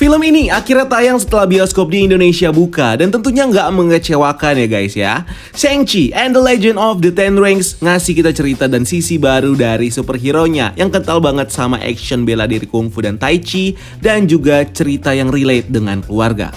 Film ini akhirnya tayang setelah bioskop di Indonesia buka dan tentunya nggak mengecewakan ya guys ya. Shang-Chi and the Legend of the Ten Rings ngasih kita cerita dan sisi baru dari superhero-nya yang kental banget sama action bela diri kungfu dan tai chi dan juga cerita yang relate dengan keluarga.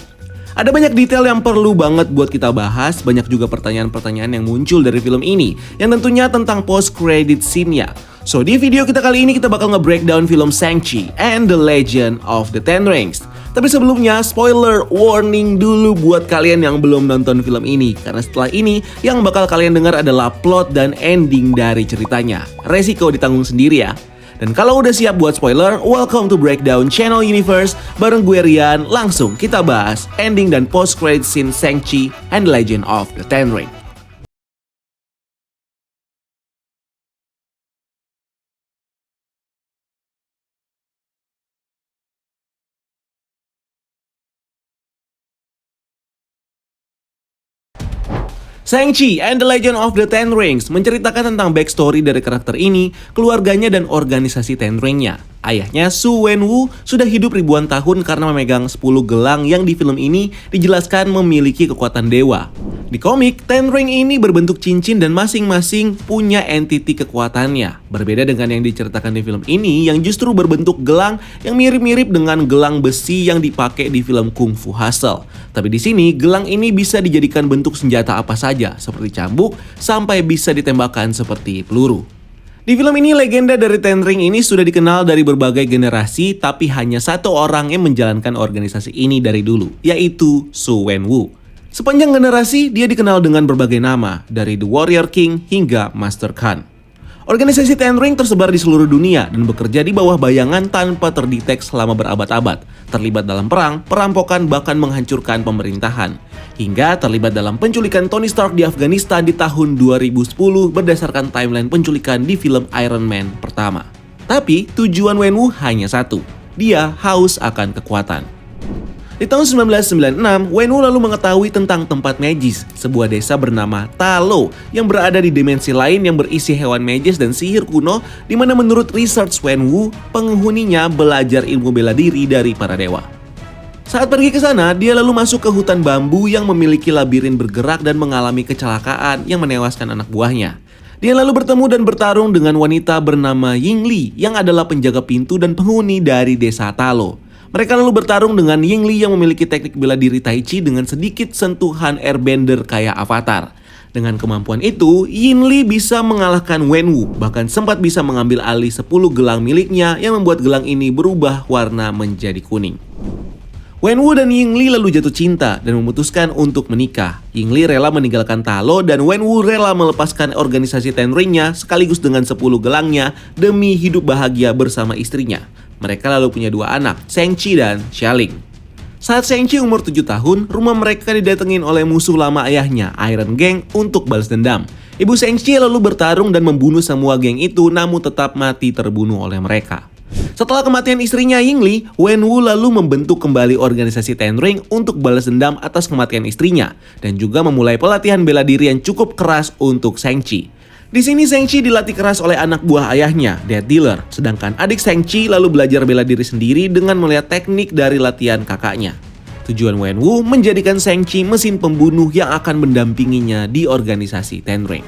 Ada banyak detail yang perlu banget buat kita bahas, banyak juga pertanyaan-pertanyaan yang muncul dari film ini yang tentunya tentang post-credit scene-nya. So, di video kita kali ini kita bakal nge-breakdown film Shang-Chi and the Legend of the Ten Rings. Tapi sebelumnya, spoiler warning dulu buat kalian yang belum nonton film ini. Karena setelah ini, yang bakal kalian dengar adalah plot dan ending dari ceritanya. Resiko ditanggung sendiri ya. Dan kalau udah siap buat spoiler, welcome to Breakdown Channel Universe. Bareng gue Rian, langsung kita bahas ending dan post-credit scene Shang-Chi and the Legend of the Ten Rings. Shang-Chi and the Legend of the Ten Rings menceritakan tentang backstory dari karakter ini, keluarganya dan organisasi Ten Ring-nya. Ayahnya, Su Wenwu, sudah hidup ribuan tahun karena memegang 10 gelang yang di film ini dijelaskan memiliki kekuatan dewa. Di komik, Ten Ring ini berbentuk cincin dan masing-masing punya entiti kekuatannya. Berbeda dengan yang diceritakan di film ini yang justru berbentuk gelang yang mirip-mirip dengan gelang besi yang dipakai di film Kung Fu Hustle. Tapi di sini, gelang ini bisa dijadikan bentuk senjata apa saja, seperti cambuk, sampai bisa ditembakkan seperti peluru. Di film ini, legenda dari Ten Ring ini sudah dikenal dari berbagai generasi, tapi hanya satu orang yang menjalankan organisasi ini dari dulu, yaitu Su Wenwu. Sepanjang generasi, dia dikenal dengan berbagai nama, dari The Warrior King hingga Master Khan. Organisasi Ten Ring tersebar di seluruh dunia dan bekerja di bawah bayangan tanpa terdetek selama berabad-abad, terlibat dalam perang, perampokan, bahkan menghancurkan pemerintahan. Hingga terlibat dalam penculikan Tony Stark di Afghanistan di tahun 2010 berdasarkan timeline penculikan di film Iron Man pertama. Tapi tujuan Wenwu hanya satu, dia haus akan kekuatan. Di tahun 1996, Wenwu lalu mengetahui tentang tempat magis, sebuah desa bernama Ta Lo yang berada di dimensi lain yang berisi hewan magis dan sihir kuno, di mana menurut research Wenwu, penghuninya belajar ilmu bela diri dari para dewa. Saat pergi ke sana, dia lalu masuk ke hutan bambu yang memiliki labirin bergerak dan mengalami kecelakaan yang menewaskan anak buahnya. Dia lalu bertemu dan bertarung dengan wanita bernama Ying Li yang adalah penjaga pintu dan penghuni dari desa Ta Lo. Mereka lalu bertarung dengan Ying Li yang memiliki teknik bela diri tai chi dengan sedikit sentuhan airbender kayak Avatar. Dengan kemampuan itu, Ying Li bisa mengalahkan Wenwu, bahkan sempat bisa mengambil alih 10 gelang miliknya yang membuat gelang ini berubah warna menjadi kuning. Wenwu dan Ying Li lalu jatuh cinta dan memutuskan untuk menikah. Ying Li rela meninggalkan Ta Lo dan Wenwu rela melepaskan organisasi Ten Ring-nya sekaligus dengan 10 gelangnya demi hidup bahagia bersama istrinya. Mereka lalu punya 2 anak, Shang-Chi dan Xialing. Saat Shang-Chi umur 7 tahun, rumah mereka didatengin oleh musuh lama ayahnya, Iron Gang, untuk balas dendam. Ibu Shang-Chi lalu bertarung dan membunuh semua geng itu, namun tetap mati terbunuh oleh mereka. Setelah kematian istrinya Ying Li, Wenwu lalu membentuk kembali organisasi Ten Ring untuk balas dendam atas kematian istrinya, dan juga memulai pelatihan bela diri yang cukup keras untuk Shang-Chi. Di sini Shang-Chi dilatih keras oleh anak buah ayahnya, Death Dealer, sedangkan adik Shang-Chi lalu belajar bela diri sendiri dengan melihat teknik dari latihan kakaknya. Tujuan Wenwu menjadikan Shang-Chi mesin pembunuh yang akan mendampinginya di organisasi Ten Ring.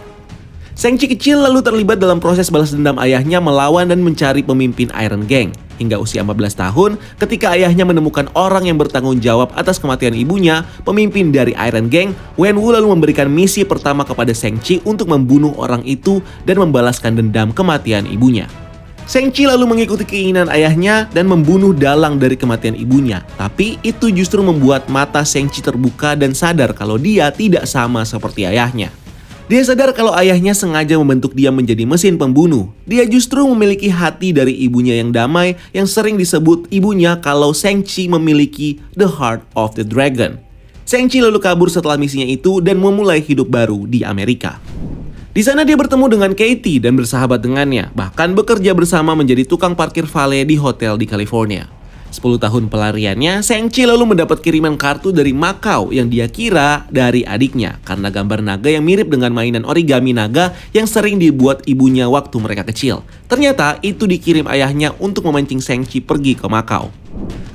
Shang-Chi kecil lalu terlibat dalam proses balas dendam ayahnya melawan dan mencari pemimpin Iron Gang. Hingga usia 14 tahun, ketika ayahnya menemukan orang yang bertanggung jawab atas kematian ibunya, pemimpin dari Iron Gang, Wenwu lalu memberikan misi pertama kepada Shang-Chi untuk membunuh orang itu dan membalaskan dendam kematian ibunya. Shang-Chi lalu mengikuti keinginan ayahnya dan membunuh dalang dari kematian ibunya. Tapi itu justru membuat mata Shang-Chi terbuka dan sadar kalau dia tidak sama seperti ayahnya. Dia sadar kalau ayahnya sengaja membentuk dia menjadi mesin pembunuh. Dia justru memiliki hati dari ibunya yang damai yang sering disebut ibunya kalau Shang-Chi memiliki the heart of the dragon. Shang-Chi lalu kabur setelah misinya itu dan memulai hidup baru di Amerika. Di sana dia bertemu dengan Katie dan bersahabat dengannya, bahkan bekerja bersama menjadi tukang parkir valet di hotel di California. 10 tahun pelariannya, Shang-Chi lalu mendapat kiriman kartu dari Macau yang dia kira dari adiknya karena gambar naga yang mirip dengan mainan origami naga yang sering dibuat ibunya waktu mereka kecil. Ternyata itu dikirim ayahnya untuk memancing Shang-Chi pergi ke Macau.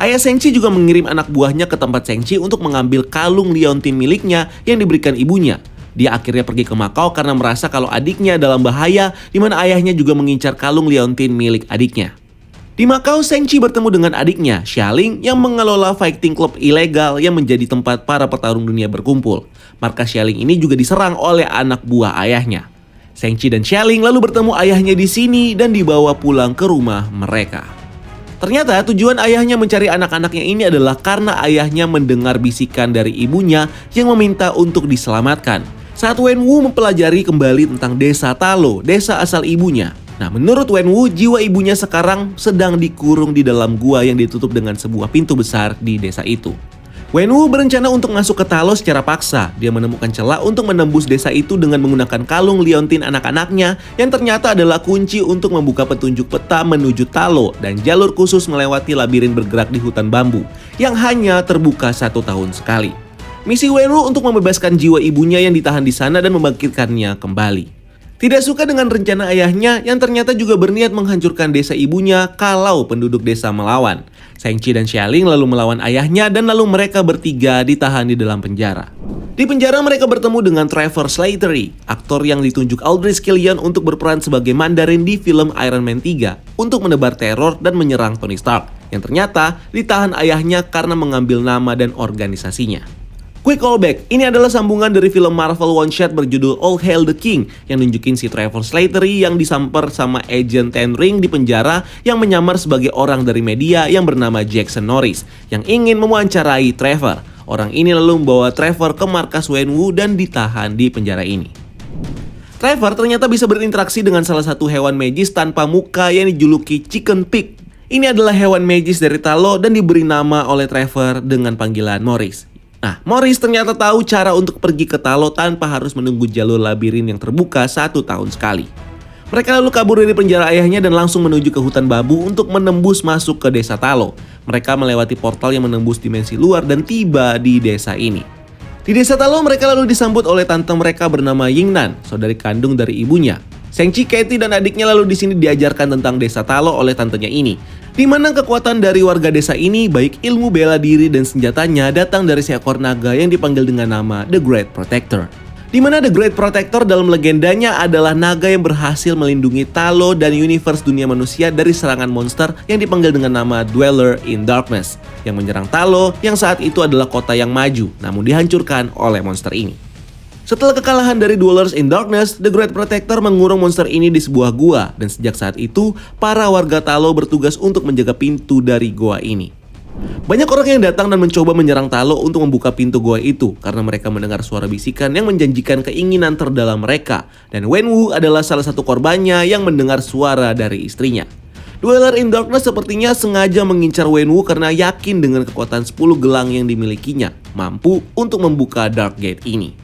Ayah Shang-Chi juga mengirim anak buahnya ke tempat Shang-Chi untuk mengambil kalung liontin miliknya yang diberikan ibunya. Dia akhirnya pergi ke Macau karena merasa kalau adiknya dalam bahaya, di mana ayahnya juga mengincar kalung liontin milik adiknya. Di Macau, Shang-Chi bertemu dengan adiknya, Xia Ling, yang mengelola fighting club ilegal yang menjadi tempat para petarung dunia berkumpul. Markas Xia Ling ini juga diserang oleh anak buah ayahnya. Shang-Chi dan Xia Ling lalu bertemu ayahnya di sini dan dibawa pulang ke rumah mereka. Ternyata tujuan ayahnya mencari anak-anaknya ini adalah karena ayahnya mendengar bisikan dari ibunya yang meminta untuk diselamatkan. Saat Wenwu mempelajari kembali tentang desa Talo, desa asal ibunya. Nah, menurut Wenwu, jiwa ibunya sekarang sedang dikurung di dalam gua yang ditutup dengan sebuah pintu besar di desa itu. Wenwu berencana untuk masuk ke Talo secara paksa. Dia menemukan celah untuk menembus desa itu dengan menggunakan kalung liontin anak-anaknya yang ternyata adalah kunci untuk membuka petunjuk peta menuju Talo dan jalur khusus melewati labirin bergerak di hutan bambu yang hanya terbuka 1 tahun sekali. Misi Wenwu untuk membebaskan jiwa ibunya yang ditahan di sana dan membangkitkannya kembali. Tidak suka dengan rencana ayahnya yang ternyata juga berniat menghancurkan desa ibunya kalau penduduk desa melawan. Shang-Chi dan Xia Ling lalu melawan ayahnya dan lalu mereka bertiga ditahan di dalam penjara. Di penjara mereka bertemu dengan Trevor Slattery, aktor yang ditunjuk Aldrich Killian untuk berperan sebagai Mandarin di film Iron Man 3 untuk menebar teror dan menyerang Tony Stark, yang ternyata ditahan ayahnya karena mengambil nama dan organisasinya. Quick callback, ini adalah sambungan dari film Marvel one shot berjudul All Hail the King yang nunjukin si Trevor Slattery yang disamper sama agent Ten Ring di penjara yang menyamar sebagai orang dari media yang bernama Jackson Norris yang ingin mewawancarai Trevor. Orang ini lalu membawa Trevor ke markas Wenwu dan ditahan di penjara ini. Trevor ternyata bisa berinteraksi dengan salah satu hewan magis tanpa muka yang dijuluki Chicken Pig. Ini adalah hewan magis dari Talo dan diberi nama oleh Trevor dengan panggilan Morris. Nah, Morris ternyata tahu cara untuk pergi ke Talo tanpa harus menunggu jalur labirin yang terbuka 1 tahun sekali. Mereka lalu kabur dari penjara ayahnya dan langsung menuju ke hutan babu untuk menembus masuk ke desa Talo. Mereka melewati portal yang menembus dimensi luar dan tiba di desa ini. Di desa Talo mereka lalu disambut oleh tante mereka bernama Yingnan, saudari kandung dari ibunya. Shang-Chi, Katie, dan adiknya lalu di sini diajarkan tentang desa Talo oleh tantenya ini, di mana kekuatan dari warga desa ini baik ilmu bela diri dan senjatanya datang dari seekor naga yang dipanggil dengan nama The Great Protector. Di mana The Great Protector dalam legendanya adalah naga yang berhasil melindungi Talo dan universe dunia manusia dari serangan monster yang dipanggil dengan nama Dweller in Darkness, yang menyerang Talo yang saat itu adalah kota yang maju namun dihancurkan oleh monster ini. Setelah kekalahan dari Dwellers in Darkness, The Great Protector mengurung monster ini di sebuah gua dan sejak saat itu, para warga Talo bertugas untuk menjaga pintu dari gua ini. Banyak orang yang datang dan mencoba menyerang Talo untuk membuka pintu gua itu karena mereka mendengar suara bisikan yang menjanjikan keinginan terdalam mereka, dan Wenwu adalah salah satu korbannya yang mendengar suara dari istrinya. Dweller in Darkness sepertinya sengaja mengincar Wenwu karena yakin dengan kekuatan 10 gelang yang dimilikinya, mampu untuk membuka Dark Gate ini.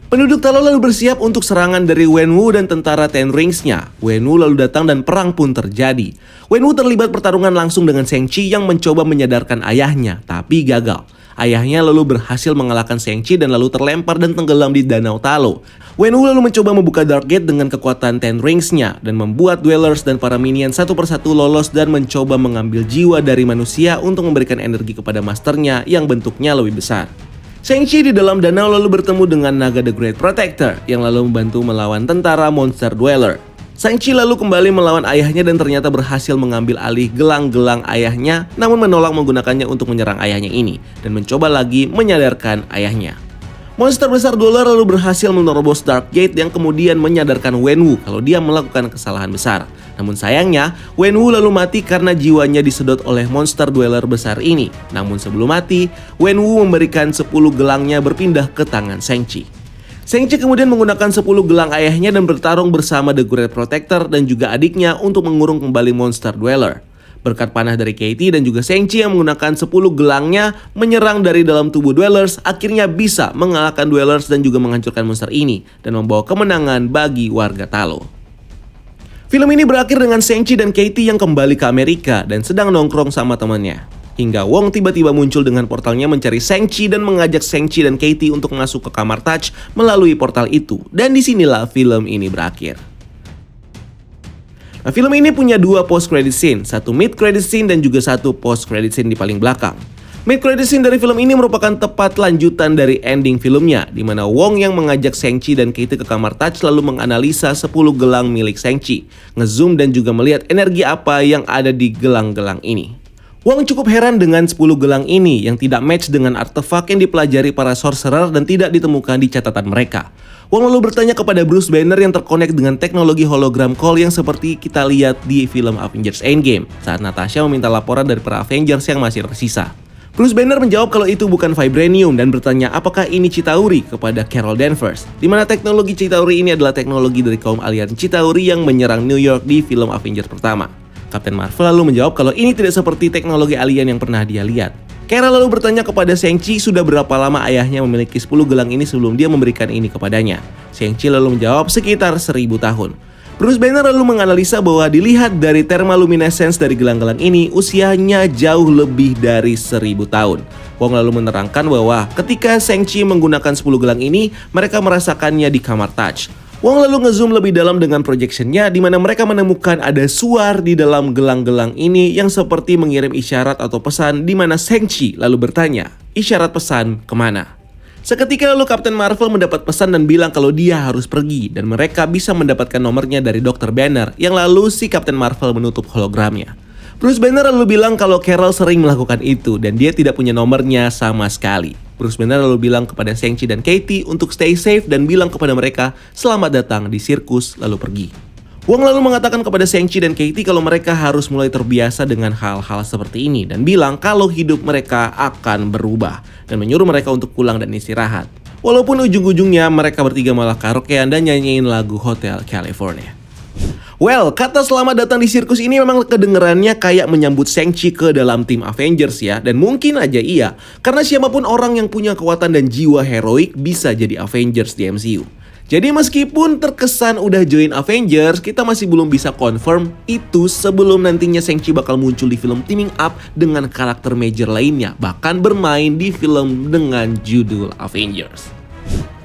Penduduk Talo lalu bersiap untuk serangan dari Wenwu dan tentara Ten Rings-nya. Wenwu lalu datang dan perang pun terjadi. Wenwu terlibat pertarungan langsung dengan Shang-Chi yang mencoba menyadarkan ayahnya, tapi gagal. Ayahnya lalu berhasil mengalahkan Shang-Chi dan lalu terlempar dan tenggelam di Danau Talo. Wenwu lalu mencoba membuka Dark Gate dengan kekuatan Ten Rings-nya dan membuat Dwellers dan para minion satu persatu lolos dan mencoba mengambil jiwa dari manusia untuk memberikan energi kepada masternya yang bentuknya lebih besar. Shang-Chi di dalam danau lalu bertemu dengan naga The Great Protector yang lalu membantu melawan tentara monster Dweller. Shang-Chi lalu kembali melawan ayahnya dan ternyata berhasil mengambil alih gelang-gelang ayahnya, namun menolak menggunakannya untuk menyerang ayahnya ini dan mencoba lagi menyadarkan ayahnya. Monster besar Dweller lalu berhasil menerobos Dark Gate yang kemudian menyadarkan Wenwu kalau dia melakukan kesalahan besar. Namun sayangnya, Wenwu lalu mati karena jiwanya disedot oleh monster Dweller besar ini. Namun sebelum mati, Wenwu memberikan 10 gelangnya berpindah ke tangan Shang-Chi. Shang-Chi kemudian menggunakan 10 gelang ayahnya dan bertarung bersama The Great Protector dan juga adiknya untuk mengurung kembali monster Dweller. Berkat panah dari Katie dan juga Shang-Chi yang menggunakan 10 gelangnya menyerang dari dalam tubuh Dwellers, akhirnya bisa mengalahkan Dwellers dan juga menghancurkan monster ini dan membawa kemenangan bagi warga Talo. Film ini berakhir dengan Shang-Chi dan Katie yang kembali ke Amerika dan sedang nongkrong sama temannya. Hingga Wong tiba-tiba muncul dengan portalnya mencari Shang-Chi dan mengajak Shang-Chi dan Katie untuk masuk ke kamar Touch melalui portal itu. Dan disinilah film ini berakhir. Nah, film ini punya dua post credit scene, satu mid credit scene dan juga satu post credit scene di paling belakang. Mid credit scene dari film ini merupakan tepat lanjutan dari ending filmnya, di mana Wong yang mengajak Shang-Chi dan Katie ke kamar Touch lalu menganalisa 10 gelang milik Shang-Chi, ngezoom dan juga melihat energi apa yang ada di gelang-gelang ini. Wong cukup heran dengan 10 gelang ini yang tidak match dengan artefak yang dipelajari para sorcerer dan tidak ditemukan di catatan mereka. Wong lalu bertanya kepada Bruce Banner yang terkonek dengan teknologi hologram call yang seperti kita lihat di film Avengers Endgame saat Natasha meminta laporan dari para Avengers yang masih tersisa. Bruce Banner menjawab kalau itu bukan vibranium dan bertanya apakah ini Chitauri kepada Carol Danvers, di mana teknologi Chitauri ini adalah teknologi dari kaum alien Chitauri yang menyerang New York di film Avengers pertama. Captain Marvel lalu menjawab kalau ini tidak seperti teknologi alien yang pernah dia lihat. Carol lalu bertanya kepada Shang-Chi sudah berapa lama ayahnya memiliki 10 gelang ini sebelum dia memberikan ini kepadanya. Shang-Chi lalu menjawab sekitar 1000 tahun. Bruce Banner lalu menganalisa bahwa dilihat dari thermaluminescence dari gelang-gelang ini, usianya jauh lebih dari 1000 tahun. Wong lalu menerangkan bahwa ketika Shang-Chi menggunakan 10 gelang ini, mereka merasakannya di kamar Touch. Wong lalu ngezoom lebih dalam dengan projectionnya di mana mereka menemukan ada suar di dalam gelang-gelang ini yang seperti mengirim isyarat atau pesan di mana Shang-Chi lalu bertanya, isyarat pesan kemana? Seketika lalu Captain Marvel mendapat pesan dan bilang kalau dia harus pergi dan mereka bisa mendapatkan nomornya dari Dr. Banner yang lalu si Captain Marvel menutup hologramnya. Bruce Banner lalu bilang kalau Carol sering melakukan itu dan dia tidak punya nomornya sama sekali. Bruce Banner lalu bilang kepada Shang-Chi dan Katie untuk stay safe dan bilang kepada mereka selamat datang di sirkus lalu pergi. Wong lalu mengatakan kepada Shang-Chi dan Katie kalau mereka harus mulai terbiasa dengan hal-hal seperti ini dan bilang kalau hidup mereka akan berubah dan menyuruh mereka untuk pulang dan istirahat. Walaupun ujung-ujungnya mereka bertiga malah karaokean dan nyanyiin lagu Hotel California. Well, kata selamat datang di sirkus ini memang kedengerannya kayak menyambut Shang-Chi ke dalam tim Avengers ya. Dan mungkin aja iya, karena siapapun orang yang punya kekuatan dan jiwa heroik bisa jadi Avengers di MCU. Jadi meskipun terkesan udah join Avengers, kita masih belum bisa confirm itu sebelum nantinya Shang-Chi bakal muncul di film teaming up dengan karakter major lainnya. Bahkan bermain di film dengan judul Avengers.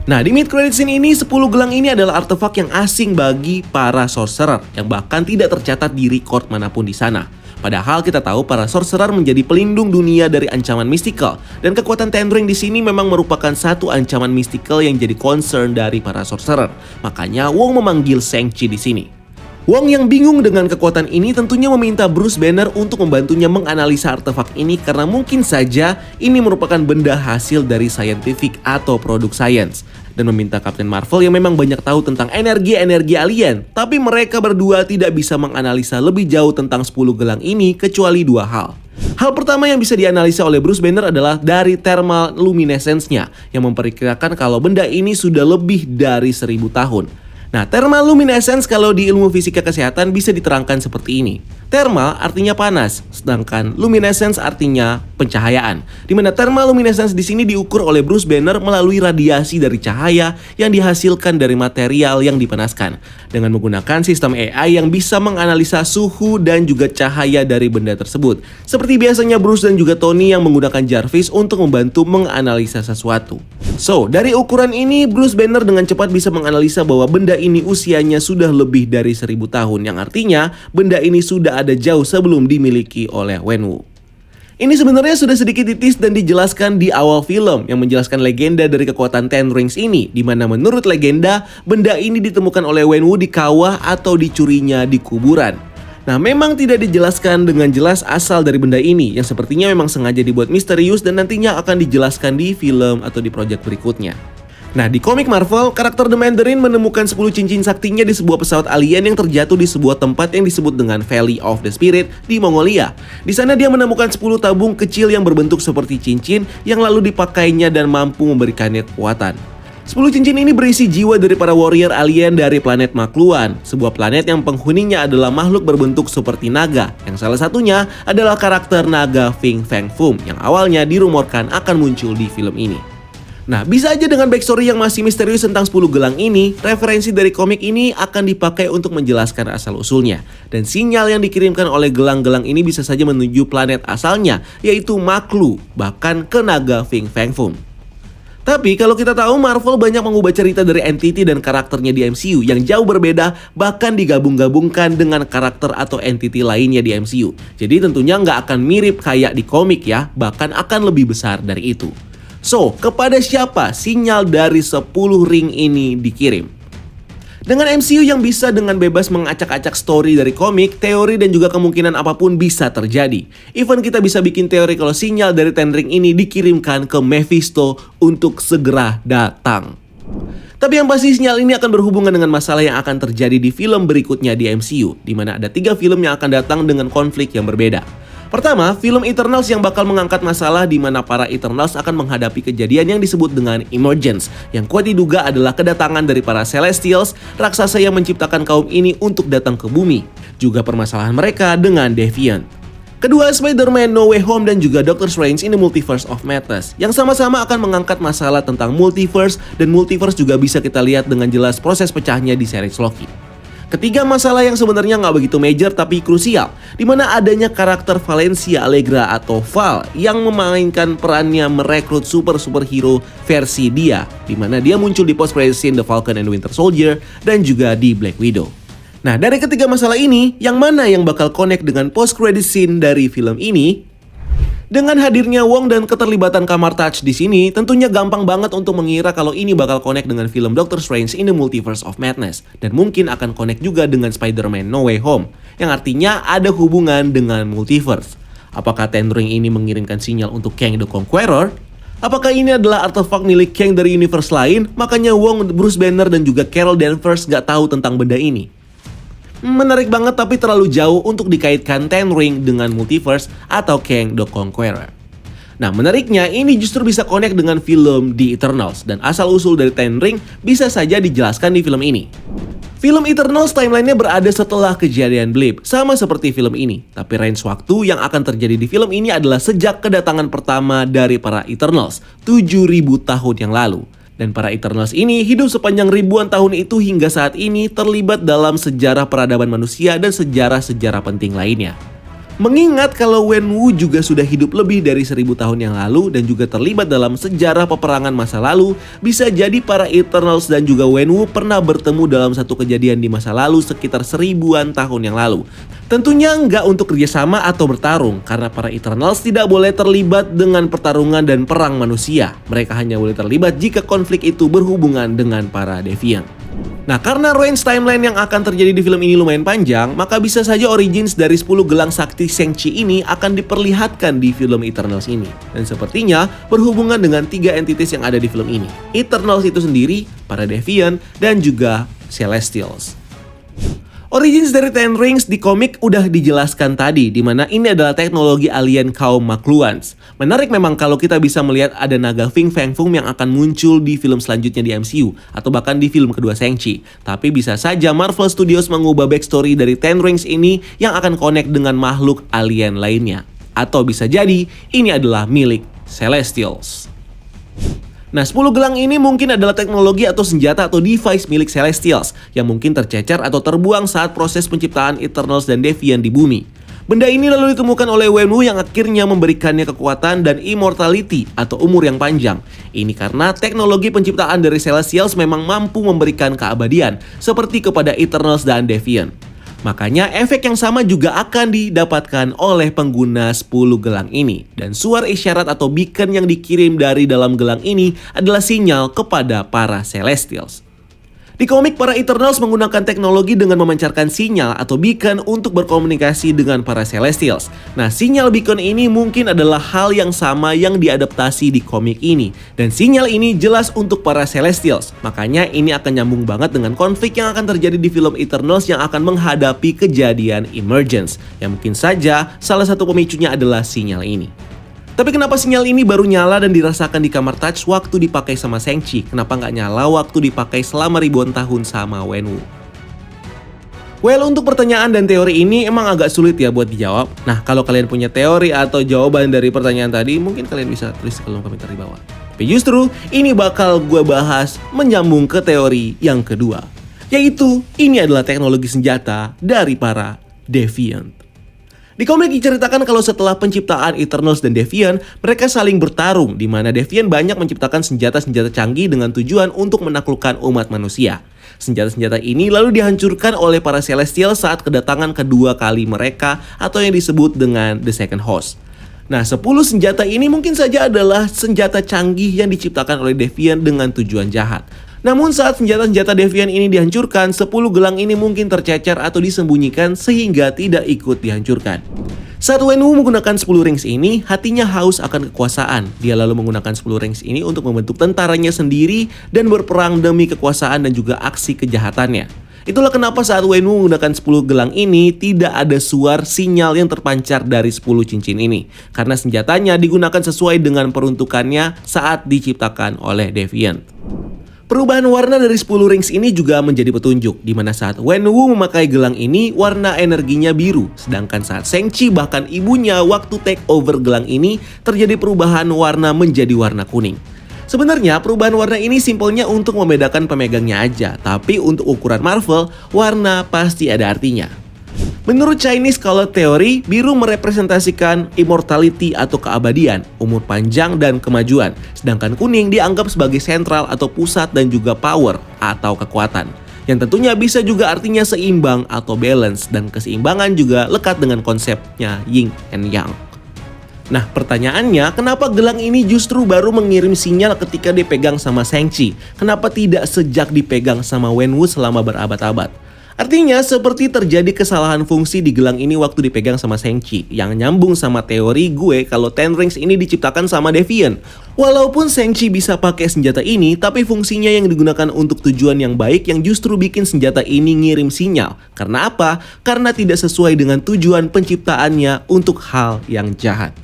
Nah, di mid credit scene ini 10 gelang ini adalah artefak yang asing bagi para sorcerer yang bahkan tidak tercatat di record manapun di sana. Padahal kita tahu para sorcerer menjadi pelindung dunia dari ancaman mistikal dan kekuatan Ten Ring di sini memang merupakan satu ancaman mistikal yang jadi concern dari para sorcerer. Makanya Wong memanggil Shang-Chi di sini. Wong yang bingung dengan kekuatan ini tentunya meminta Bruce Banner untuk membantunya menganalisa artefak ini karena mungkin saja ini merupakan benda hasil dari scientific atau produk science. Dan meminta Captain Marvel yang memang banyak tahu tentang energi-energi alien. Tapi mereka berdua tidak bisa menganalisa lebih jauh tentang 10 gelang ini kecuali dua hal. Hal pertama yang bisa dianalisa oleh Bruce Banner adalah dari thermal luminescence-nya yang memperkirakan kalau benda ini sudah lebih dari 1000 tahun. Nah, thermal luminescence kalau di ilmu fisika kesehatan bisa diterangkan seperti ini. Thermal artinya panas, sedangkan luminescence artinya pencahayaan. Di mana thermal luminescence di sini diukur oleh Bruce Banner melalui radiasi dari cahaya yang dihasilkan dari material yang dipanaskan dengan menggunakan sistem AI yang bisa menganalisa suhu dan juga cahaya dari benda tersebut. Seperti biasanya Bruce dan juga Tony yang menggunakan Jarvis untuk membantu menganalisa sesuatu. So, dari ukuran ini Bruce Banner dengan cepat bisa menganalisa bahwa benda ini usianya sudah lebih dari 1000 tahun, yang artinya benda ini sudah ada jauh sebelum dimiliki oleh Wenwu. Ini sebenarnya sudah sedikit ditis dan dijelaskan di awal film yang menjelaskan legenda dari kekuatan Ten Rings ini, di mana menurut legenda benda ini ditemukan oleh Wenwu di kawah atau dicurinya di kuburan. Nah, memang tidak dijelaskan dengan jelas asal dari benda ini yang sepertinya memang sengaja dibuat misterius dan nantinya akan dijelaskan di film atau di project berikutnya. Nah, di komik Marvel, karakter The Mandarin menemukan 10 cincin saktinya di sebuah pesawat alien yang terjatuh di sebuah tempat yang disebut dengan Valley of the Spirit di Mongolia. Di sana dia menemukan 10 tabung kecil yang berbentuk seperti cincin yang lalu dipakainya dan mampu memberikannya kekuatan. 10 cincin ini berisi jiwa dari para warrior alien dari planet Makluan, sebuah planet yang penghuninya adalah makhluk berbentuk seperti naga, yang salah satunya adalah karakter naga Fin Fang Foom yang awalnya dirumorkan akan muncul di film ini. Nah, bisa aja dengan backstory yang masih misterius tentang 10 gelang ini, referensi dari komik ini akan dipakai untuk menjelaskan asal-usulnya. Dan sinyal yang dikirimkan oleh gelang-gelang ini bisa saja menuju planet asalnya, yaitu Maklu, bahkan ke naga Fin Fang Foom. Tapi kalau kita tahu Marvel banyak mengubah cerita dari entity dan karakternya di MCU yang jauh berbeda, bahkan digabung-gabungkan dengan karakter atau entity lainnya di MCU. Jadi tentunya nggak akan mirip kayak di komik ya, bahkan akan lebih besar dari itu. So, kepada siapa sinyal dari 10 ring ini dikirim? Dengan MCU yang bisa dengan bebas mengacak-acak story dari komik, teori dan juga kemungkinan apapun bisa terjadi. Even kita bisa bikin teori kalau sinyal dari Ten Ring ini dikirimkan ke Mephisto untuk segera datang. Tapi yang pasti sinyal ini akan berhubungan dengan masalah yang akan terjadi di film berikutnya di MCU, di mana ada 3 film yang akan datang dengan konflik yang berbeda. Pertama, film Eternals yang bakal mengangkat masalah di mana para Eternals akan menghadapi kejadian yang disebut dengan Emergence, yang kuat diduga adalah kedatangan dari para Celestials, raksasa yang menciptakan kaum ini untuk datang ke bumi. Juga permasalahan mereka dengan Deviant. Kedua, Spider-Man No Way Home dan juga Doctor Strange in the Multiverse of Madness, yang sama-sama akan mengangkat masalah tentang multiverse, dan multiverse juga bisa kita lihat dengan jelas proses pecahnya di series Loki. Ketiga, masalah yang sebenarnya nggak begitu major tapi krusial, di mana adanya karakter Valencia Allegra atau Val yang memainkan perannya merekrut superhero versi dia, di mana dia muncul di post-credit scene The Falcon and Winter Soldier dan juga di Black Widow. Nah, dari ketiga masalah ini, yang mana yang bakal connect dengan post-credit scene dari film ini? Dengan hadirnya Wong dan keterlibatan Kamar Touch di sini, tentunya gampang banget untuk mengira kalau ini bakal connect dengan film Doctor Strange in the Multiverse of Madness, dan mungkin akan connect juga dengan Spider-Man No Way Home, yang artinya ada hubungan dengan multiverse. Apakah Ten Ring ini mengirimkan sinyal untuk Kang the Conqueror? Apakah ini adalah artefak milik Kang dari universe lain? Makanya Wong, Bruce Banner, dan juga Carol Danvers gak tahu tentang benda ini. Menarik banget tapi terlalu jauh untuk dikaitkan Ten Ring dengan multiverse atau Kang the Conqueror. Nah, menariknya ini justru bisa connect dengan film The Eternals, dan asal-usul dari Ten Ring bisa saja dijelaskan di film ini. Film Eternals timeline-nya berada setelah kejadian Blip, sama seperti film ini. Tapi range waktu yang akan terjadi di film ini adalah sejak kedatangan pertama dari para Eternals, 7.000 tahun yang lalu. Dan para Eternals ini hidup sepanjang ribuan tahun itu hingga saat ini terlibat dalam sejarah peradaban manusia dan sejarah-sejarah penting lainnya. Mengingat kalau Wenwu juga sudah hidup lebih dari 1000 tahun yang lalu dan juga terlibat dalam sejarah peperangan masa lalu, bisa jadi para Eternals dan juga Wenwu pernah bertemu dalam satu kejadian di masa lalu sekitar 1000-an tahun yang lalu. Tentunya nggak untuk kerjasama atau bertarung, karena para Eternals tidak boleh terlibat dengan pertarungan dan perang manusia. Mereka hanya boleh terlibat jika konflik itu berhubungan dengan para Deviant. Nah, karena range timeline yang akan terjadi di film ini lumayan panjang, maka bisa saja origins dari 10 gelang sakti Shang-Chi ini akan diperlihatkan di film Eternals ini. Dan sepertinya berhubungan dengan 3 entities yang ada di film ini. Eternals itu sendiri, para Deviant, dan juga Celestials. Origins dari Ten Rings di komik udah dijelaskan tadi, di mana ini adalah teknologi alien kaum Makluans. Menarik memang kalau kita bisa melihat ada naga Fing Fang Foom yang akan muncul di film selanjutnya di MCU, atau bahkan di film kedua Shang-Chi. Tapi bisa saja Marvel Studios mengubah backstory dari Ten Rings ini yang akan connect dengan makhluk alien lainnya. Atau bisa jadi ini adalah milik Celestials. Nah, 10 gelang ini mungkin adalah teknologi atau senjata atau device milik Celestials yang mungkin tercecer atau terbuang saat proses penciptaan Eternals dan Deviant di bumi. Benda ini lalu ditemukan oleh Wenwu yang akhirnya memberikannya kekuatan dan immortality atau umur yang panjang. Ini karena teknologi penciptaan dari Celestials memang mampu memberikan keabadian seperti kepada Eternals dan Deviant. Makanya efek yang sama juga akan didapatkan oleh pengguna 10 gelang ini. Dan suara isyarat atau beacon yang dikirim dari dalam gelang ini adalah sinyal kepada para Celestials. Di komik, para Eternals menggunakan teknologi dengan memancarkan sinyal atau beacon untuk berkomunikasi dengan para Celestials. Nah, sinyal beacon ini mungkin adalah hal yang sama yang diadaptasi di komik ini. Dan sinyal ini jelas untuk para Celestials. Makanya ini akan nyambung banget dengan konflik yang akan terjadi di film Eternals yang akan menghadapi kejadian Emergence. Yang mungkin saja salah satu pemicunya adalah sinyal ini. Tapi kenapa sinyal ini baru nyala dan dirasakan di Kamar Touch waktu dipakai sama Shang-Chi? Kenapa nggak nyala waktu dipakai selama ribuan tahun sama Wenwu? Well, untuk pertanyaan dan teori ini emang agak sulit ya buat dijawab. Nah, kalau kalian punya teori atau jawaban dari pertanyaan tadi, mungkin kalian bisa tulis di kolom komentar di bawah. Tapi justru, ini bakal gue bahas menyambung ke teori yang kedua. Yaitu, ini adalah teknologi senjata dari para Deviant. Di komik diceritakan kalau setelah penciptaan Eternals dan Deviant, mereka saling bertarung, di mana Deviant banyak menciptakan senjata-senjata canggih dengan tujuan untuk menaklukkan umat manusia. Senjata-senjata ini lalu dihancurkan oleh para Celestial saat kedatangan kedua kali mereka atau yang disebut dengan The Second Host. Nah, 10 senjata ini mungkin saja adalah senjata canggih yang diciptakan oleh Deviant dengan tujuan jahat. Namun saat senjata-senjata Deviant ini dihancurkan, 10 gelang ini mungkin tercecer atau disembunyikan sehingga tidak ikut dihancurkan. Saat Wenwu menggunakan 10 rings ini, hatinya haus akan kekuasaan. Dia lalu menggunakan 10 rings ini untuk membentuk tentaranya sendiri dan berperang demi kekuasaan dan juga aksi kejahatannya. Itulah kenapa saat Wenwu menggunakan 10 gelang ini, tidak ada suar sinyal yang terpancar dari 10 cincin ini. Karena senjatanya digunakan sesuai dengan peruntukannya saat diciptakan oleh Deviant. Perubahan warna dari 10 rings ini juga menjadi petunjuk, di mana saat Wenwu memakai gelang ini, warna energinya biru. Sedangkan saat Shang-Chi bahkan ibunya waktu take over gelang ini, terjadi perubahan warna menjadi warna kuning. Sebenarnya perubahan warna ini simpelnya untuk membedakan pemegangnya aja, tapi untuk ukuran Marvel, warna pasti ada artinya. Menurut Chinese Color Theory, biru merepresentasikan immortality atau keabadian, umur panjang dan kemajuan. Sedangkan kuning dianggap sebagai sentral atau pusat dan juga power atau kekuatan. Yang tentunya bisa juga artinya seimbang atau balance, dan keseimbangan juga lekat dengan konsepnya yin and yang. Nah, pertanyaannya, kenapa gelang ini justru baru mengirim sinyal ketika dipegang sama Shang-Chi? Kenapa tidak sejak dipegang sama Wenwu selama berabad-abad? Artinya, seperti terjadi kesalahan fungsi di gelang ini waktu dipegang sama Shang-Chi, yang nyambung sama teori gue kalau Ten Rings ini diciptakan sama Deviant. Walaupun Shang-Chi bisa pakai senjata ini, tapi fungsinya yang digunakan untuk tujuan yang baik yang justru bikin senjata ini ngirim sinyal. Karena apa? Karena tidak sesuai dengan tujuan penciptaannya untuk hal yang jahat.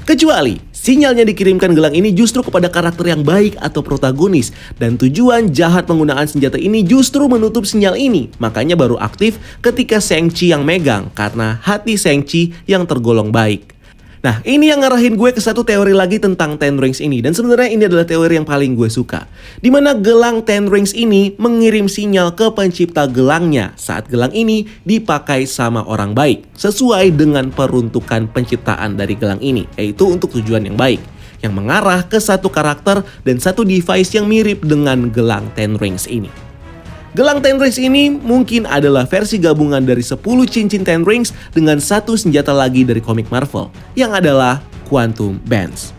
Kecuali sinyalnya dikirimkan gelang ini justru kepada karakter yang baik atau protagonis, dan tujuan jahat penggunaan senjata ini justru menutup sinyal ini. Makanya baru aktif ketika Shang-Chi yang megang, karena hati Shang-Chi yang tergolong baik. Nah, ini yang ngarahin gue ke satu teori lagi tentang Ten Rings ini, dan sebenarnya ini adalah teori yang paling gue suka. Dimana gelang Ten Rings ini mengirim sinyal ke pencipta gelangnya saat gelang ini dipakai sama orang baik, sesuai dengan peruntukan penciptaan dari gelang ini, yaitu untuk tujuan yang baik, yang mengarah ke satu karakter dan satu device yang mirip dengan gelang Ten Rings ini. Gelang Ten Rings ini mungkin adalah versi gabungan dari 10 cincin Ten Rings dengan satu senjata lagi dari komik Marvel, yang adalah Quantum Bands.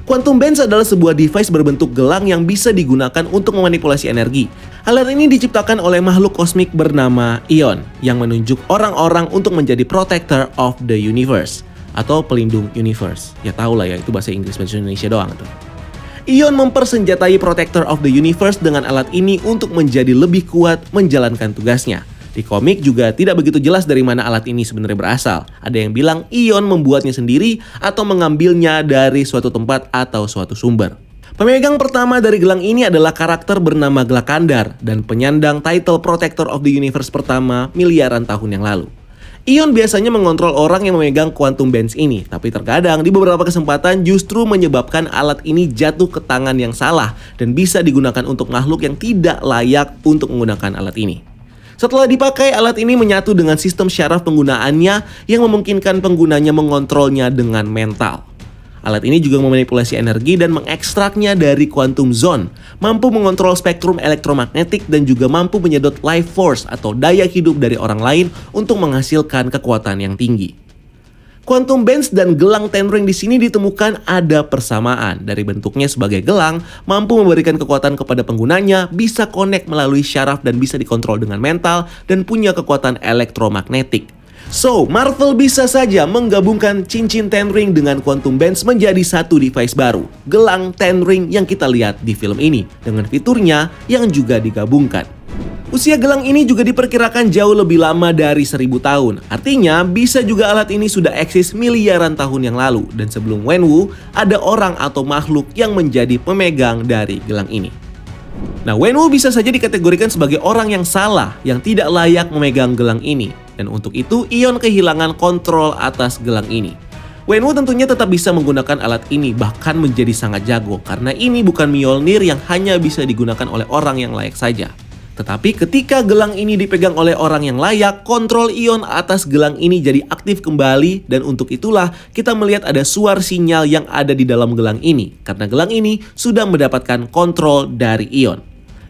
Quantum Bands adalah sebuah device berbentuk gelang yang bisa digunakan untuk memanipulasi energi. Alat ini diciptakan oleh makhluk kosmik bernama Ion, yang menunjuk orang-orang untuk menjadi protector of the universe, atau pelindung universe. Ya tau lah ya, itu bahasa Inggris bahasa Indonesia doang tuh. Ion mempersenjatai Protector of the Universe dengan alat ini untuk menjadi lebih kuat menjalankan tugasnya. Di komik juga tidak begitu jelas dari mana alat ini sebenarnya berasal. Ada yang bilang Ion membuatnya sendiri atau mengambilnya dari suatu tempat atau suatu sumber. Pemegang pertama dari gelang ini adalah karakter bernama Glakandar dan penyandang title Protector of the Universe pertama miliaran tahun yang lalu. Ion biasanya mengontrol orang yang memegang Quantum Bands ini, tapi terkadang di beberapa kesempatan justru menyebabkan alat ini jatuh ke tangan yang salah dan bisa digunakan untuk makhluk yang tidak layak untuk menggunakan alat ini. Setelah dipakai, alat ini menyatu dengan sistem syaraf penggunaannya yang memungkinkan penggunanya mengontrolnya dengan mental. Alat ini juga memanipulasi energi dan mengekstraknya dari quantum zone, mampu mengontrol spektrum elektromagnetik dan juga mampu menyedot life force atau daya hidup dari orang lain untuk menghasilkan kekuatan yang tinggi. Quantum Bands dan gelang Ten Ring di sini ditemukan ada persamaan. Dari bentuknya sebagai gelang, mampu memberikan kekuatan kepada penggunanya, bisa connect melalui syaraf dan bisa dikontrol dengan mental, dan punya kekuatan elektromagnetik. So, Marvel bisa saja menggabungkan cincin Ten Ring dengan Quantum Bands menjadi satu device baru, gelang Ten Ring yang kita lihat di film ini, dengan fiturnya yang juga digabungkan. Usia gelang ini juga diperkirakan jauh lebih lama dari 1000 tahun. Artinya, bisa juga alat ini sudah eksis miliaran tahun yang lalu, dan sebelum Wenwu, ada orang atau makhluk yang menjadi pemegang dari gelang ini. Nah, Wenwu bisa saja dikategorikan sebagai orang yang salah, yang tidak layak memegang gelang ini. Dan untuk itu, Ion kehilangan kontrol atas gelang ini. Wenwu tentunya tetap bisa menggunakan alat ini, bahkan menjadi sangat jago, karena ini bukan Mjolnir yang hanya bisa digunakan oleh orang yang layak saja. Tetapi ketika gelang ini dipegang oleh orang yang layak, kontrol ion atas gelang ini jadi aktif kembali, dan untuk itulah kita melihat ada suar sinyal yang ada di dalam gelang ini karena gelang ini sudah mendapatkan kontrol dari ion.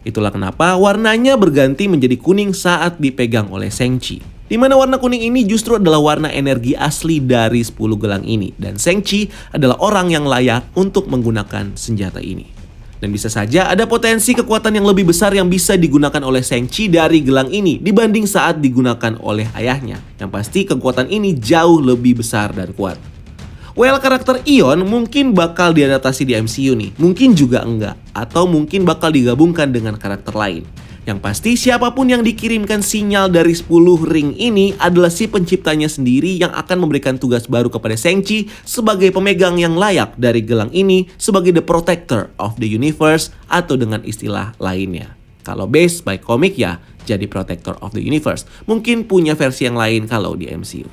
Itulah kenapa warnanya berganti menjadi kuning saat dipegang oleh Shang-Chi. Di mana warna kuning ini justru adalah warna energi asli dari 10 gelang ini, dan Shang-Chi adalah orang yang layak untuk menggunakan senjata ini. Dan bisa saja ada potensi kekuatan yang lebih besar yang bisa digunakan oleh Shang-Chi dari gelang ini dibanding saat digunakan oleh ayahnya. Yang pasti kekuatan ini jauh lebih besar dan kuat. Well, karakter Ion mungkin bakal diadaptasi di MCU nih, mungkin juga enggak, atau mungkin bakal digabungkan dengan karakter lain. Yang pasti siapapun yang dikirimkan sinyal dari 10 ring ini adalah si penciptanya sendiri yang akan memberikan tugas baru kepada Shang-Chi sebagai pemegang yang layak dari gelang ini sebagai the protector of the universe, atau dengan istilah lainnya. Kalau based by comic ya jadi protector of the universe. Mungkin punya versi yang lain kalau di MCU.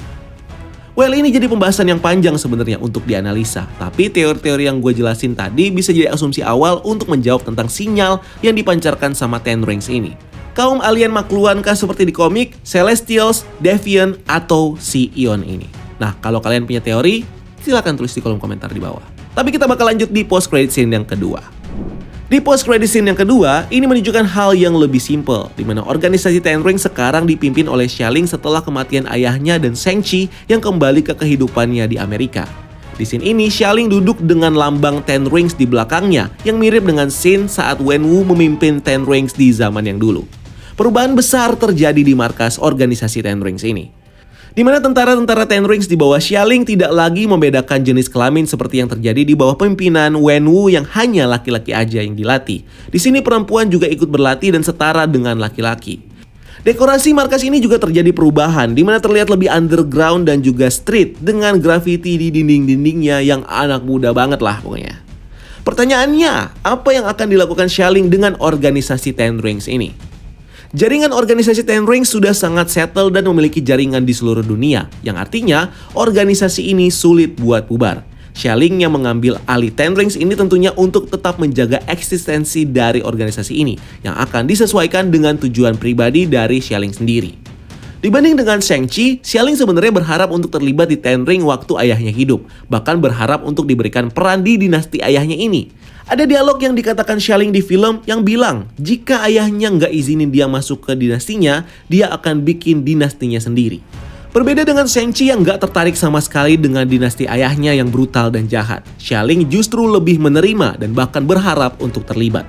Well, ini jadi pembahasan yang panjang sebenarnya untuk dianalisa. Tapi teori-teori yang gue jelasin tadi bisa jadi asumsi awal untuk menjawab tentang sinyal yang dipancarkan sama Ten Rings ini. Kaum alien makluan kah seperti di komik, Celestials, Deviant, atau si Ion ini? Nah, kalau kalian punya teori, silahkan tulis di kolom komentar di bawah. Tapi kita bakal lanjut di post credit scene yang kedua. Di post credit scene yang kedua, ini menunjukkan hal yang lebih simpel, di mana organisasi Ten Rings sekarang dipimpin oleh Xia Ling setelah kematian ayahnya dan Shang-Chi yang kembali ke kehidupannya di Amerika. Di scene ini, Xia Ling duduk dengan lambang Ten Rings di belakangnya, yang mirip dengan scene saat Wenwu memimpin Ten Rings di zaman yang dulu. Perubahan besar terjadi di markas organisasi Ten Rings ini, di mana tentara-tentara Ten Rings di bawah Xia Ling tidak lagi membedakan jenis kelamin seperti yang terjadi di bawah pimpinan Wenwu yang hanya laki-laki aja yang dilatih. Di sini perempuan juga ikut berlatih dan setara dengan laki-laki. Dekorasi markas ini juga terjadi perubahan, di mana terlihat lebih underground dan juga street dengan graffiti di dinding-dindingnya yang anak muda banget lah pokoknya. Pertanyaannya, apa yang akan dilakukan Xia Ling dengan organisasi Ten Rings ini? Jaringan organisasi Ten Rings sudah sangat settle dan memiliki jaringan di seluruh dunia, yang artinya organisasi ini sulit buat bubar. Xia Ling yang mengambil alih Ten Rings ini tentunya untuk tetap menjaga eksistensi dari organisasi ini, yang akan disesuaikan dengan tujuan pribadi dari Xia Ling sendiri. Dibanding dengan Shang-Chi, Xia Ling sebenarnya berharap untuk terlibat di Ten Ring waktu ayahnya hidup, bahkan berharap untuk diberikan peran di dinasti ayahnya ini. Ada dialog yang dikatakan Xia Ling di film yang bilang, jika ayahnya nggak izinin dia masuk ke dinastinya, dia akan bikin dinastinya sendiri. Berbeda dengan Shang-Chi yang nggak tertarik sama sekali dengan dinasti ayahnya yang brutal dan jahat, Xia Ling justru lebih menerima dan bahkan berharap untuk terlibat.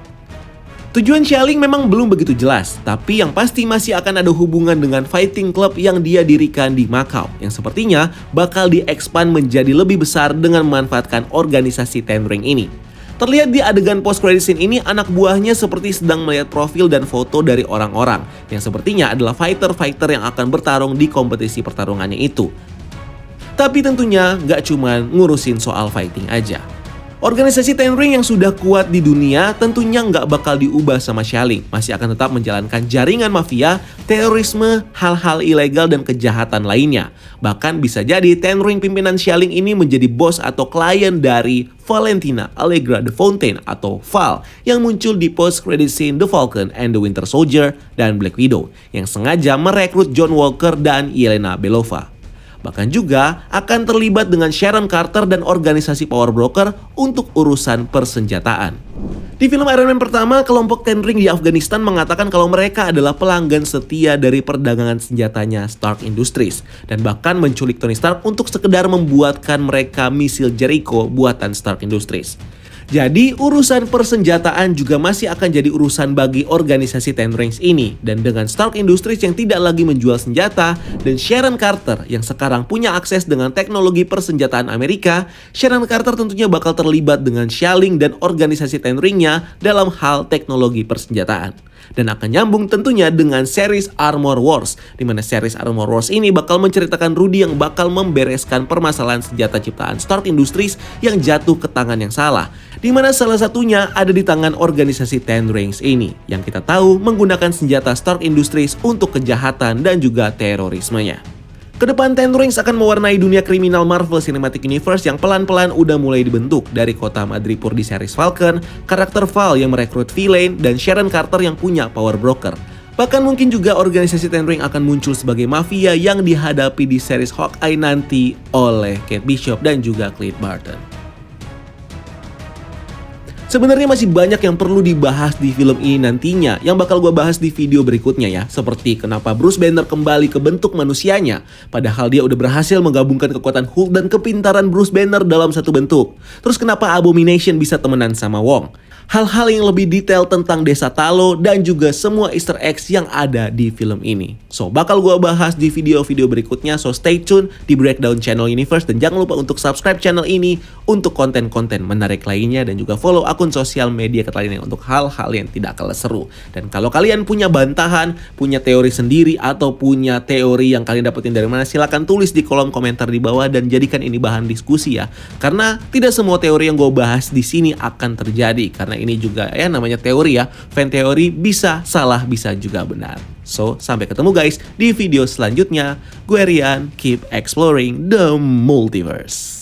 Tujuan Xia Ling memang belum begitu jelas, tapi yang pasti masih akan ada hubungan dengan fighting club yang dia dirikan di Macau, yang sepertinya bakal diekspand menjadi lebih besar dengan memanfaatkan organisasi Ten Ring ini. Terlihat di adegan post credit scene ini, anak buahnya seperti sedang melihat profil dan foto dari orang-orang yang sepertinya adalah fighter-fighter yang akan bertarung di kompetisi pertarungannya itu. Tapi tentunya nggak cuma ngurusin soal fighting aja. Organisasi Ten Ring yang sudah kuat di dunia tentunya nggak bakal diubah sama Xia Ling. Masih akan tetap menjalankan jaringan mafia, terorisme, hal-hal ilegal dan kejahatan lainnya. Bahkan bisa jadi Ten Ring pimpinan Xia Ling ini menjadi bos atau klien dari Valentina Allegra the Fountain atau Val yang muncul di post credit scene The Falcon and the Winter Soldier dan Black Widow yang sengaja merekrut John Walker dan Yelena Belova. Bahkan juga akan terlibat dengan Sharon Carter dan organisasi Power Broker untuk urusan persenjataan. Di film Iron Man pertama, kelompok Ten Ring di Afghanistan mengatakan kalau mereka adalah pelanggan setia dari perdagangan senjatanya Stark Industries dan bahkan menculik Tony Stark untuk sekedar membuatkan mereka misil Jericho buatan Stark Industries. Jadi urusan persenjataan juga masih akan jadi urusan bagi organisasi Ten Rings ini. Dan dengan Stark Industries yang tidak lagi menjual senjata dan Sharon Carter yang sekarang punya akses dengan teknologi persenjataan Amerika, Sharon Carter tentunya bakal terlibat dengan Xia Ling dan organisasi Ten Ring-nya dalam hal teknologi persenjataan. Dan akan nyambung tentunya dengan series Armor Wars, di mana series Armor Wars ini bakal menceritakan Rudy yang bakal membereskan permasalahan senjata ciptaan Stark Industries yang jatuh ke tangan yang salah, di mana salah satunya ada di tangan organisasi Ten Rings ini, yang kita tahu menggunakan senjata Stark Industries untuk kejahatan dan juga terorismenya. Kedepan Ten Rings akan mewarnai dunia kriminal Marvel Cinematic Universe yang pelan-pelan udah mulai dibentuk dari kota Madripoor di series Falcon, karakter Val yang merekrut villain, dan Sharon Carter yang punya Power Broker. Bahkan mungkin juga organisasi Ten Ring akan muncul sebagai mafia yang dihadapi di series Hawkeye nanti oleh Kate Bishop dan juga Clint Barton. Sebenarnya masih banyak yang perlu dibahas di film ini nantinya, yang bakal gue bahas di video berikutnya ya. Seperti kenapa Bruce Banner kembali ke bentuk manusianya, padahal dia udah berhasil menggabungkan kekuatan Hulk dan kepintaran Bruce Banner dalam satu bentuk. Terus kenapa Abomination bisa temenan sama Wong. Hal-hal yang lebih detail tentang Desa Talo dan juga semua easter eggs yang ada di film ini. So, bakal gue bahas di video-video berikutnya, so stay tune di Breakdown Channel Universe. Dan jangan lupa untuk subscribe channel ini untuk konten-konten menarik lainnya. Dan juga follow akun sosial media kita lainnya untuk hal-hal yang tidak kalah seru. Dan kalau kalian punya bantahan, punya teori sendiri, atau punya teori yang kalian dapetin dari mana, silahkan tulis di kolom komentar di bawah dan jadikan ini bahan diskusi ya. Karena tidak semua teori yang gue bahas di sini akan terjadi. Karena ini juga ya namanya teori ya, fan teori bisa salah bisa juga benar. So, sampai ketemu guys di video selanjutnya. Gue Rian, keep exploring the multiverse.